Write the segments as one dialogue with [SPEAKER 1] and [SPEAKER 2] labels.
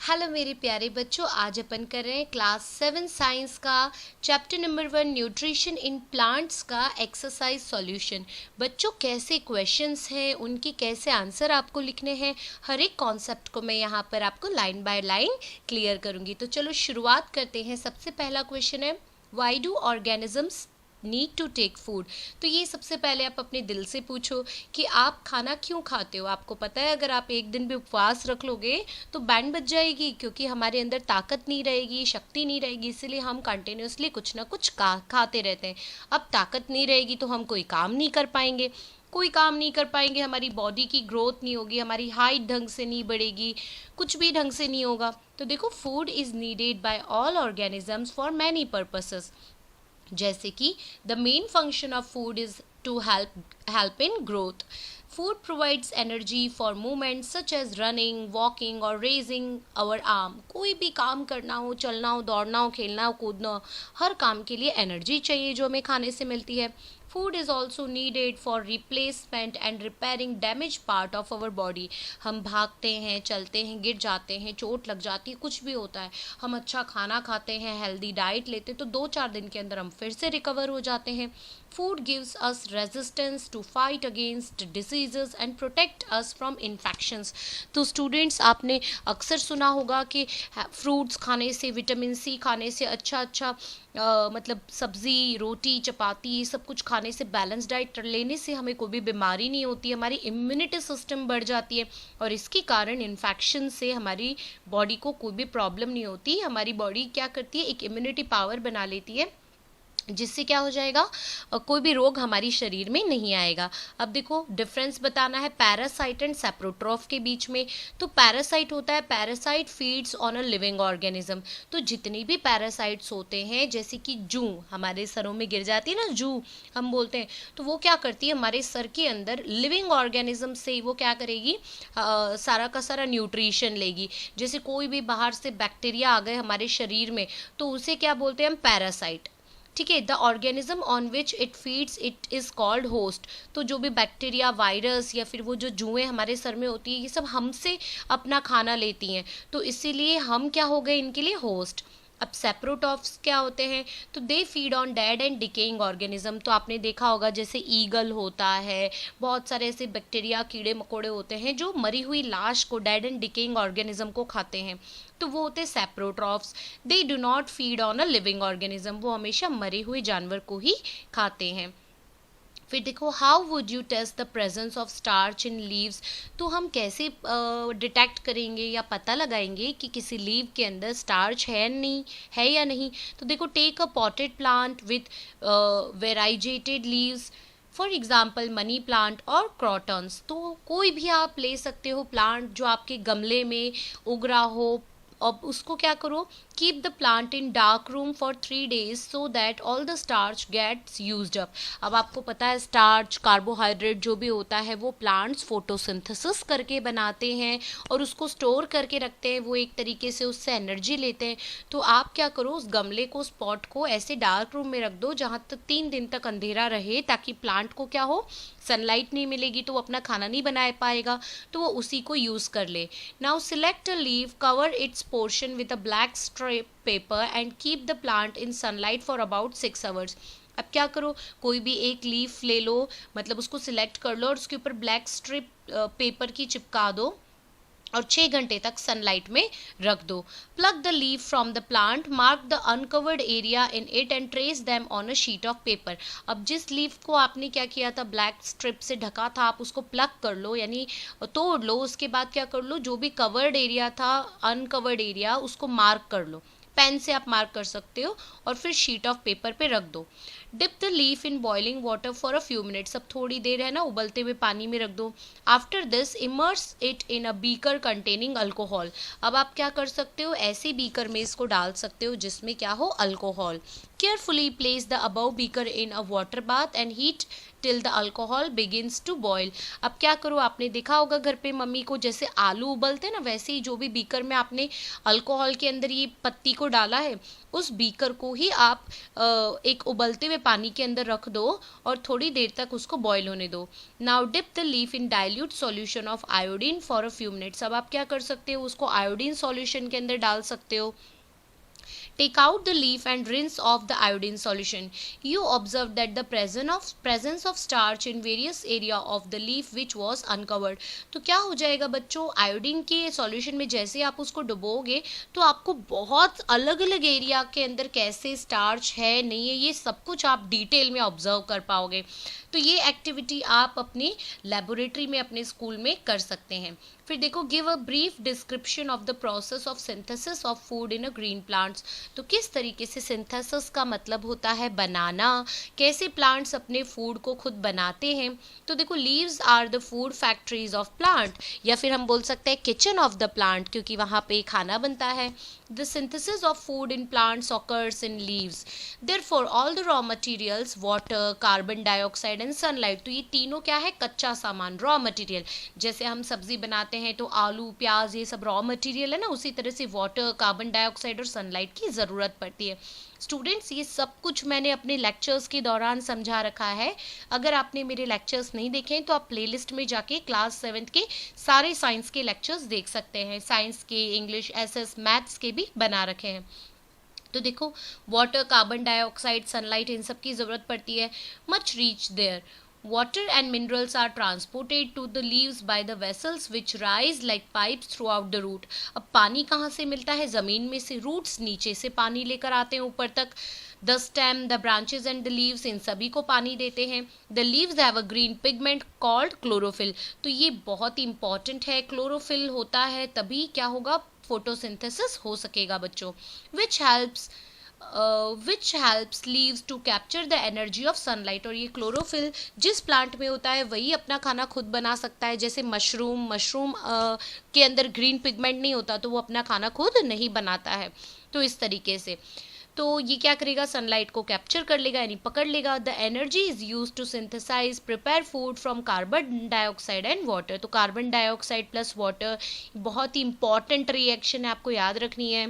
[SPEAKER 1] Hello मेरे प्यारे बच्चों, आज अपन कर रहे हैं क्लास 7 साइंस का chapter number 1 nutrition in plants का एक्सरसाइज सॉल्यूशन। बच्चों, कैसे क्वेश्चंस हैं, उनके कैसे आंसर आपको लिखने हैं, हर एक कॉन्सेप्ट को मैं यहाँ पर आपको लाइन बाय लाइन क्लियर करूँगी। तो चलो शुरुआत करते हैं। सबसे पहला क्वेश्चन है, why do organisms need to take food. तो ये सबसे पहले आप अपने दिल से पूछो कि आप खाना क्यों खाते हो। आपको पता है अगर आप एक दिन भी उपवास रख लोगे तो बैंड बज जाएगी, क्योंकि हमारे अंदर ताकत नहीं रहेगी, शक्ति नहीं रहेगी, इसीलिए हम कंटिन्यूसली कुछ ना कुछ खाते रहते हैं। अब ताकत नहीं रहेगी तो हम कोई काम नहीं कर पाएंगे, कोई काम नहीं कर पाएंगे, हमारी बॉडी की ग्रोथ नहीं होगी, हमारी हाइट ढंग से नहीं बढ़ेगी, कुछ भी ढंग से नहीं होगा। तो देखो, food is needed by all organisms for many purposes. जैसे कि the main function of food is to help in growth. Food provides energy for movement such as running, walking और रेजिंग आवर आर्म। कोई भी काम करना हो, चलना हो, दौड़ना हो, खेलना हो, कूदना हो, हर काम के लिए एनर्जी चाहिए जो हमें खाने से मिलती है। Food is also needed for replacement and repairing damage part of our body. हम भागते हैं, चलते हैं, गिर जाते हैं, चोट लग जाती है, कुछ भी होता है, हम अच्छा खाना खाते हैं, हेल्दी डाइट लेते हैं तो 2-4 दिन के अंदर हम फिर से रिकवर हो जाते हैं। Food gives us resistance to fight against diseases and protect us from infections. तो स्टूडेंट्स, आपने अक्सर सुना होगा कि फ्रूट्स खाने से, विटामिन सी खाने से, अच्छा मतलब सब्जी, रोटी, चपाती, सब कुछ खाने से, बैलेंस डाइट लेने से हमें कोई भी बीमारी नहीं होती, हमारी इम्यूनिटी सिस्टम बढ़ जाती है और इसके कारण इन्फेक्शन से हमारी बॉडी को कोई भी प्रॉब्लम नहीं होती। हमारी बॉडी क्या करती है, एक इम्यूनिटी पावर बना लेती है, जिससे क्या हो जाएगा, कोई भी रोग हमारी शरीर में नहीं आएगा। अब देखो, डिफरेंस बताना है पैरासाइट एंड सेप्रोट्रॉफ के बीच में। तो पैरासाइट होता है, parasite feeds on a living organism. तो जितने भी पैरासाइट्स होते हैं, जैसे कि जू, हमारे सरों में गिर जाती है ना जू, हम बोलते हैं, तो वो क्या करती है, हमारे सर के अंदर लिविंग ऑर्गेनिज्म से वो क्या करेगी, सारा का सारा न्यूट्रिशन लेगी। जैसे कोई भी बाहर से बैक्टीरिया आ गए हमारे शरीर में तो उसे क्या बोलते हैं हम, पैरासाइट। ठीक है, the organism on which it feeds it is called host. तो जो भी बैक्टीरिया, वायरस या फिर वो जो जुएँ हमारे सर में होती है, ये सब हमसे अपना खाना लेती हैं, तो इसीलिए हम क्या हो गए इनके लिए, होस्ट। अब सेप्रोटॉफ्स क्या होते हैं, तो they feed on dead and decaying organism. तो आपने देखा होगा जैसे ईगल होता है, बहुत सारे ऐसे बैक्टीरिया, कीड़े मकोड़े होते हैं जो मरी हुई लाश को, डेड एंड डिकेइंग ऑर्गेनिज्म को खाते हैं, तो वो होते हैं saprotrophs. They do not feed on a living organism, वो हमेशा मरे हुए जानवर को ही खाते हैं। फिर देखो, how would you test the presence of starch in leaves. तो हम कैसे डिटेक्ट करेंगे या पता लगाएंगे कि किसी लीव के अंदर स्टार्च है नहीं है या नहीं। तो देखो, take a potted plant with variegated leaves, for example money plant और क्रॉटन्स। तो कोई भी आप ले सकते हो प्लांट जो आपके गमले में उग रहा हो। अब उसको क्या करो, keep the plant in dark room for 3 days so that all the starch gets used up. अब आपको पता है स्टार्च, कार्बोहाइड्रेट जो भी होता है वो प्लांट्स फोटोसिंथेसिस करके बनाते हैं और उसको स्टोर करके रखते हैं, वो एक तरीके से उससे एनर्जी लेते हैं। तो आप क्या करो, उस गमले को, स्पॉट को ऐसे डार्क रूम में रख दो जहाँ तक 3 दिन तक अंधेरा रहे, ताकि प्लांट को क्या हो, सनलाइट नहीं मिलेगी तो वो अपना खाना नहीं बना पाएगा, तो वो उसी को यूज़ कर ले। Now select a leave, cover it's portion with a black strip paper and keep the plant in sunlight for about 6 hours। अब क्या करो, कोई भी एक लीफ ले लो, मतलब उसको सिलेक्ट कर लो और उसके ऊपर ब्लैक स्ट्रिप पेपर की चिपका दो और 6 घंटे तक सनलाइट में रख दो। Plug the leaf from the plant, mark the uncovered area in it and trace them on a sheet of paper. अब जिस लीफ को आपने क्या किया था, ब्लैक स्ट्रिप से ढका था, आप उसको प्लग कर लो, यानी तोड़ लो। उसके बाद क्या कर लो, जो भी कवर्ड एरिया था, अनकवर्ड एरिया, उसको मार्क कर लो, पेन से आप मार्क कर सकते हो, और फिर शीट ऑफ पेपर पे रख दो। Dip the leaf in boiling water for a few minutes, अब थोड़ी देर है ना उबलते हुए पानी में रख दो। After this immerse it in a beaker containing alcohol. अब आप क्या कर सकते हो, ऐसे बीकर में इसको डाल सकते हो जिसमें क्या हो, alcohol. Carefully place the above beaker in a water bath and heat till the alcohol begins to boil। अब क्या करो, आपने देखा होगा घर पे मम्मी को जैसे आलू उबलते हैं ना, वैसे ही जो भी बीकर में आपने अल्कोहल के अंदर ये पत्ती को डाला है, उस बीकर को ही आप एक उबलते हुए पानी के अंदर रख दो और थोड़ी देर तक उसको बॉईल होने दो। Now dip the leaf in dilute solution of iodine for a few minutes. अब आप क्या कर सकते हो, उसको आयोडीन सॉल्यूशन के अंदर डाल सकते हो। Take out the leaf and rinse off the iodine solution. You observe that the presence of starch in various area of the leaf which was uncovered। तो क्या हो जाएगा बच्चों, आयोडीन के सॉल्यूशन में जैसे आप उसको डुबोगे तो आपको बहुत अलग अलग एरिया के अंदर कैसे स्टार्च है नहीं है ये सब कुछ आप डिटेल में ऑब्जर्व कर पाओगे। तो ये एक्टिविटी आप अपनी लेबोरेटरी में अपने स्कूल में कर सकते हैं। फिर देखो, give a brief description of the process of synthesis of food in a green plants. तो किस तरीके से सिंथेसिस का मतलब होता है बनाना, कैसे प्लांट्स अपने फूड को खुद बनाते हैं। तो देखो, leaves are the food factories of plant, या फिर हम बोल सकते हैं किचन ऑफ द प्लांट, क्योंकि वहाँ पे खाना बनता है। The synthesis of food in plants occurs in leaves. Therefore, all the raw materials, water, carbon dioxide and sunlight, तो ये तीनों क्या है, कच्चा सामान, रॉ मटेरियल। जैसे हम सब्जी बनाते हैं तो आलू प्याज ये सब रॉ मटेरियल है ना, उसी तरह से वाटर, कार्बन डाइऑक्साइड और सनलाइट की ज़रूरत पड़ती है। स्टूडेंट्स, ये सब कुछ मैंने अपने लेक्चर्स के दौरान समझा रखा है। अगर आपने मेरे लेक्चर्स नहीं देखे तो आप प्लेलिस्ट में जाके क्लास 7 के सारे साइंस के लेक्चर्स देख सकते हैं। साइंस के, इंग्लिश, एसएस, मैथ्स के भी बना रखे हैं। तो देखो, वाटर, कार्बन डाइऑक्साइड, सनलाइट, इन सब की ज़रूरत पड़ती है। Much reach there. Water and minerals are transported to the leaves by the vessels which rise like pipes throughout the root। अब पानी कहाँ से मिलता है, ज़मीन में से, रूट्स नीचे से पानी लेकर आते हैं ऊपर तक। The stem, the branches and the leaves, इन सभी को पानी देते हैं। The leaves have a green pigment called chlorophyll. तो ये बहुत ही इंपॉर्टेंट है, क्लोरोफिल होता है तभी क्या होगा, फोटोसिंथेसिस हो सकेगा बच्चों। which helps leaves to capture the energy of sunlight। और ये क्लोरोफिल जिस प्लांट में होता है वही अपना खाना खुद बना सकता है। जैसे मशरूम के अंदर ग्रीन पिगमेंट नहीं होता तो वो अपना खाना खुद नहीं बनाता है। तो इस तरीके से तो ये क्या करेगा, सनलाइट को कैप्चर कर लेगा यानी पकड़ लेगा। The energy is use to synthesize prepare food from carbon dioxide and water. तो कार्बन डाइऑक्साइड प्लस वाटर बहुत ही इंपॉर्टेंट रिएक्शन है, आपको याद रखनी है।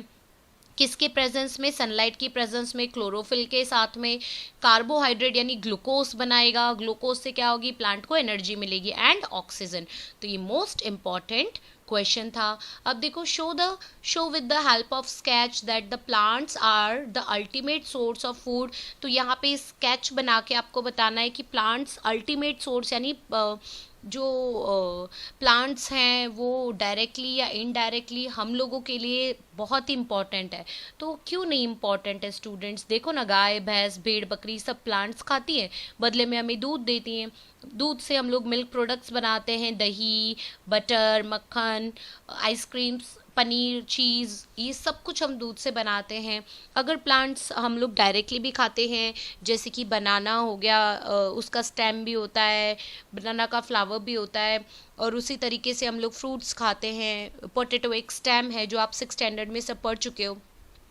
[SPEAKER 1] किसके प्रेजेंस में, सनलाइट की प्रेजेंस में, क्लोरोफिल के साथ में कार्बोहाइड्रेट यानी ग्लूकोज बनाएगा। ग्लूकोज से क्या होगी, प्लांट को एनर्जी मिलेगी, एंड ऑक्सीजन। तो ये मोस्ट इंपॉर्टेंट क्वेश्चन था। अब देखो, show with the help of sketch that the plants are the ultimate source of food. तो यहाँ पे स्केच बना के आपको बताना है कि प्लांट्स अल्टीमेट सोर्स यानी जो प्लांट्स हैं वो डायरेक्टली या इनडायरेक्टली हम लोगों के लिए बहुत ही इम्पॉर्टेंट है। तो क्यों नहीं इम्पॉर्टेंट है स्टूडेंट्स, देखो ना, गाय भैंस भेड़ बकरी सब प्लांट्स खाती हैं, बदले में हमें दूध देती हैं। दूध से हम लोग मिल्क प्रोडक्ट्स बनाते हैं, दही, बटर, मक्खन, आइसक्रीम्स, पनीर, चीज़, ये सब कुछ हम दूध से बनाते हैं। अगर प्लांट्स हम लोग डायरेक्टली भी खाते हैं, जैसे कि बनाना हो गया, उसका स्टेम भी होता है, बनाना का फ्लावर भी होता है, और उसी तरीके से हम लोग फ्रूट्स खाते हैं। पोटैटो एक स्टेम है जो आप 6th स्टैंडर्ड में सब पढ़ चुके हो।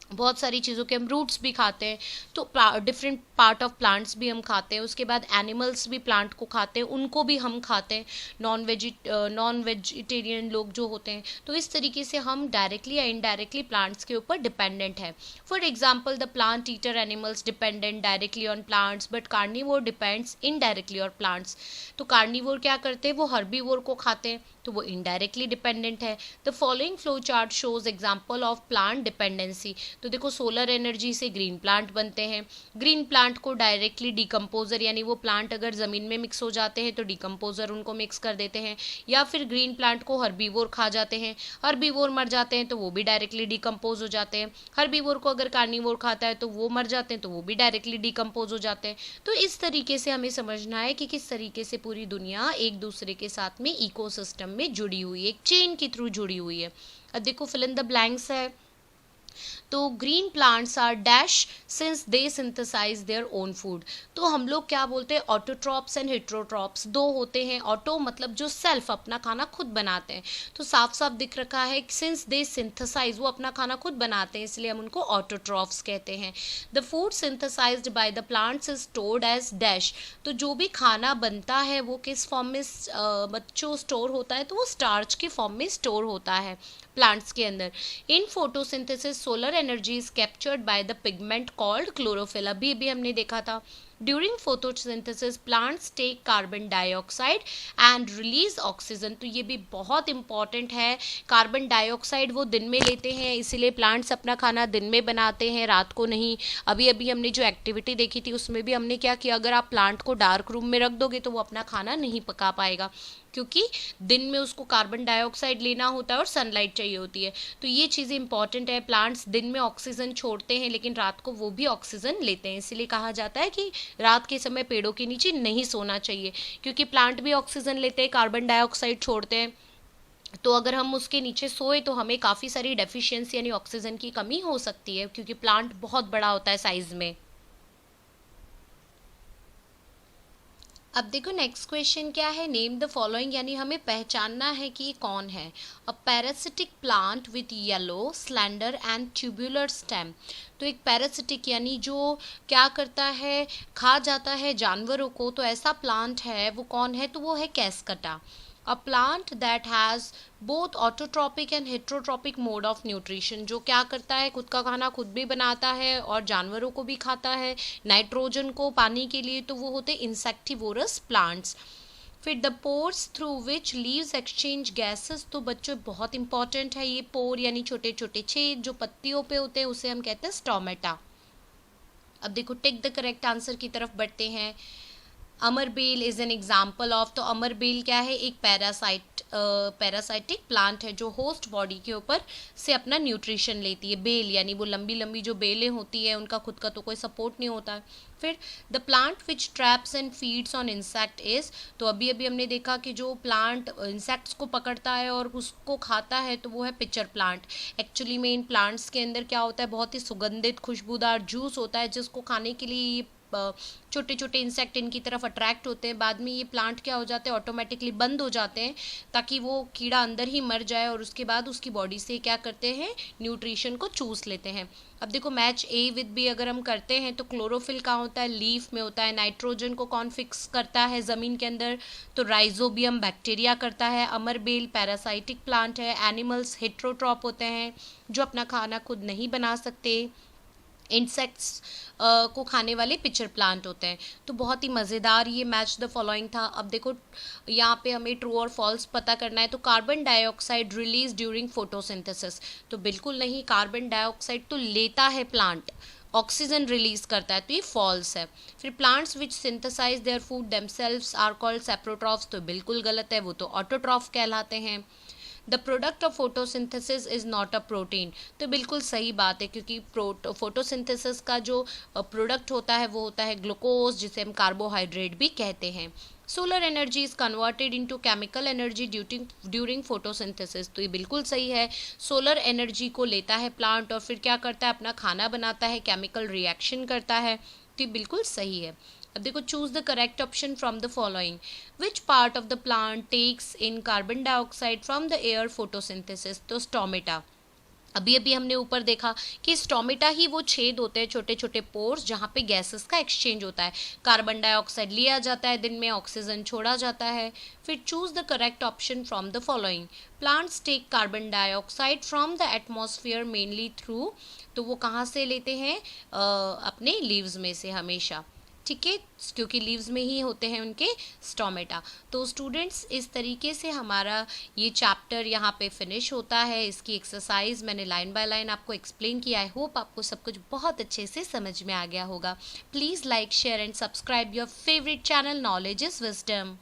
[SPEAKER 1] बहुत सारी चीज़ों के हम रूट्स भी खाते हैं। तो डिफरेंट पार्ट ऑफ प्लांट्स भी हम खाते हैं। उसके बाद एनिमल्स भी प्लांट को खाते हैं, उनको भी हम खाते हैं, नॉन वेजिटेरियन लोग जो होते हैं। तो इस तरीके से हम डायरेक्टली या इनडायरेक्टली प्लांट्स के ऊपर डिपेंडेंट है। For example, the plant eater animals dependent directly on plants but carnivore depends indirectly on plants. तो कार्निवोर क्या करते हैं, वो हर्बीवोर को खाते हैं, तो वो इनडायरेक्टली डिपेंडेंट है। The following flow chart shows example of plant dependency. तो देखो, सोलर एनर्जी से ग्रीन प्लांट बनते हैं। ग्रीन प्लांट को डायरेक्टली डिकम्पोजर यानी वो प्लांट अगर ज़मीन में मिक्स हो जाते हैं तो डिकम्पोजर उनको मिक्स कर देते हैं, या फिर ग्रीन प्लांट को हर्बीवोर खा जाते हैं, हर्बीवोर मर जाते हैं तो वो भी डायरेक्टली डिकम्पोज हो जाते हैं। हर्बीवोर को अगर कार्निवोर खाता है तो वो मर जाते हैं तो वो भी डायरेक्टली डिकम्पोज हो जाते हैं। तो इस तरीके से हमें समझना है कि किस तरीके से पूरी दुनिया एक दूसरे के साथ में इकोसिस्टम में जुड़ी हुई है, एक चेन के थ्रू जुड़ी हुई है। अब देखो, फिल इन द ब्लैंक्स है। तो green plants are dash since they synthesize their own food. तो हम लोग क्या बोलते हैं, ऑटोट्रॉप्स एंड हेट्रोट्रॉप्स दो होते हैं। ऑटो मतलब जो सेल्फ अपना खाना खुद बनाते हैं, तो साफ साफ दिख रखा है सिंस दे सिंथेसाइज, वो अपना खाना खुद बनाते हैं, इसलिए हम उनको ऑटोट्रॉप्स कहते हैं। The food synthesized by the plants is stored as dash. तो जो भी खाना बनता है वो किस फॉर्म में बच्चों स्टोर होता है, तो वो स्टार्च के फॉर्म में स्टोर होता है प्लांट्स के अंदर। In photosynthesis solar energy is captured by the pigment called chlorophyll. अभी अभी हमने देखा था, during photosynthesis plants take carbon dioxide and release oxygen. तो ये भी बहुत इंपॉर्टेंट है, कार्बन डाइऑक्साइड वो दिन में लेते हैं, इसीलिए प्लांट्स अपना खाना दिन में बनाते हैं, रात को नहीं। अभी अभी हमने जो एक्टिविटी देखी थी उसमें भी हमने क्या किया, अगर आप प्लांट को डार्क रूम में रख दोगे तो वो अपना खाना नहीं पका पाएगा, क्योंकि दिन में उसको कार्बन डाइऑक्साइड लेना होता है और सनलाइट चाहिए होती है। तो ये चीज़ें इंपॉर्टेंट है, प्लांट्स दिन में ऑक्सीजन छोड़ते हैं लेकिन रात को वो भी ऑक्सीजन लेते हैं, इसलिए कहा जाता है कि रात के समय पेड़ों के नीचे नहीं सोना चाहिए, क्योंकि प्लांट भी ऑक्सीजन लेते हैं, कार्बन डाइऑक्साइड छोड़ते हैं। तो अगर हम उसके नीचे सोए तो हमें काफ़ी सारी डेफिशिएंसी यानी ऑक्सीजन की कमी हो सकती है, क्योंकि प्लांट बहुत बड़ा होता है साइज में। अब देखो नेक्स्ट क्वेश्चन क्या है, नेम द फॉलोइंग, यानी हमें पहचानना है कि ये कौन है। A parasitic plant with yellow slender and tubular stem. तो एक पैरासिटिक यानी जो क्या करता है, खा जाता है जानवरों को, तो ऐसा प्लांट है, वो कौन है, तो वो है cuscuta. A plant that has both autotrophic and heterotrophic mode of nutrition. जो क्या करता है, खुद का खाना खुद भी बनाता है और जानवरों को भी खाता है, नाइट्रोजन को पानी के लिए, तो वो होते इंसेक्टिवोरस प्लांट्स। फिर the pores through which leaves exchange gases. तो बच्चों बहुत इंपॉर्टेंट है ये पोर, यानी छोटे छोटे छेद जो पत्तियों पे होते हैं, उसे हम कहते हैं स्टोमेटा। अब देखो टिक द करेक्ट आंसर की तरफ बढ़ते हैं। Amar bel is an example of. तो अमर बेल क्या है, एक पैरासाइटिक प्लांट है जो होस्ट बॉडी के ऊपर से अपना न्यूट्रिशन लेती है। बेल यानी वो लंबी लंबी जो बेलें होती है, उनका खुद का तो कोई सपोर्ट नहीं होता है। फिर the plant which traps and feeds on insect is. तो अभी अभी हमने देखा कि जो प्लांट इंसेक्ट्स को पकड़ता है और उसको खाता है, तो वो है पिचर प्लांट। एक्चुअली में इन प्लांट्स के अंदर क्या होता है, बहुत ही सुगंधित खुशबूदार जूस होता है, जिसको खाने के लिए ये छोटे छोटे इंसेक्ट इनकी तरफ अट्रैक्ट होते हैं। बाद में ये प्लांट क्या हो जाते हैं, ऑटोमेटिकली बंद हो जाते हैं, ताकि वो कीड़ा अंदर ही मर जाए, और उसके बाद उसकी बॉडी से क्या करते हैं, न्यूट्रिशन को चूस लेते हैं। अब देखो मैच ए विद बी अगर हम करते हैं, तो क्लोरोफिल कहाँ होता है, लीफ में होता है। नाइट्रोजन को कौन फिक्स करता है ज़मीन के अंदर, तो राइजोबियम बैक्टीरिया करता है। अमर बेल पैरासाइटिक प्लांट है। एनिमल्स हेट्रोट्रॉप होते हैं जो अपना खाना खुद नहीं बना सकते। इंसेक्ट्स को खाने वाले पिचर प्लांट होते हैं। तो बहुत ही मज़ेदार ये मैच द फॉलोइंग था। अब देखो यहाँ पे हमें ट्रू और फॉल्स पता करना है। तो carbon dioxide release during photosynthesis. तो बिल्कुल नहीं, कार्बन डाइऑक्साइड तो लेता है प्लांट, ऑक्सीजन रिलीज करता है, तो ये फॉल्स है। फिर plants which synthesize their food themselves are called saprotrophs. तो बिल्कुल गलत है, वो तो ऑटोट्रॉफ कहलाते हैं। The product of photosynthesis is not a protein. तो बिल्कुल सही बात है, क्योंकि फोटोसिंथेसिस का जो प्रोडक्ट होता है वो होता है ग्लूकोज, जिसे हम कार्बोहाइड्रेट भी कहते हैं। Solar energy is converted into chemical energy during photosynthesis. तो ये बिल्कुल सही है, सोलर एनर्जी को लेता है प्लांट और फिर क्या करता है, अपना खाना बनाता है, केमिकल रिएक्शन करता है। तो ये बिल्कुल सही है। अब देखो choose the correct option from the following. Which part of the plant takes in carbon dioxide from the air photosynthesis. तो स्टोमेटा। अभी अभी हमने ऊपर देखा कि स्टोमेटा ही वो छेद होते हैं, छोटे छोटे पोर्स, जहाँ पे गैसेस का एक्सचेंज होता है। कार्बन डाइऑक्साइड लिया जाता है दिन में, ऑक्सीजन छोड़ा जाता है। फिर choose the correct option from the following. Plants take carbon dioxide from the atmosphere mainly through. तो वो कहाँ से लेते हैं, अपने लीव्स में से हमेशा, ठीक है, क्योंकि लीव्स में ही होते हैं उनके स्टोमेटा। तो स्टूडेंट्स इस तरीके से हमारा ये चैप्टर यहाँ पे फिनिश होता है। इसकी एक्सरसाइज मैंने लाइन बाय लाइन आपको एक्सप्लेन किया। आई होप आपको सब कुछ बहुत अच्छे से समझ में आ गया होगा। Please like share and subscribe your favourite channel knowledge is wisdom.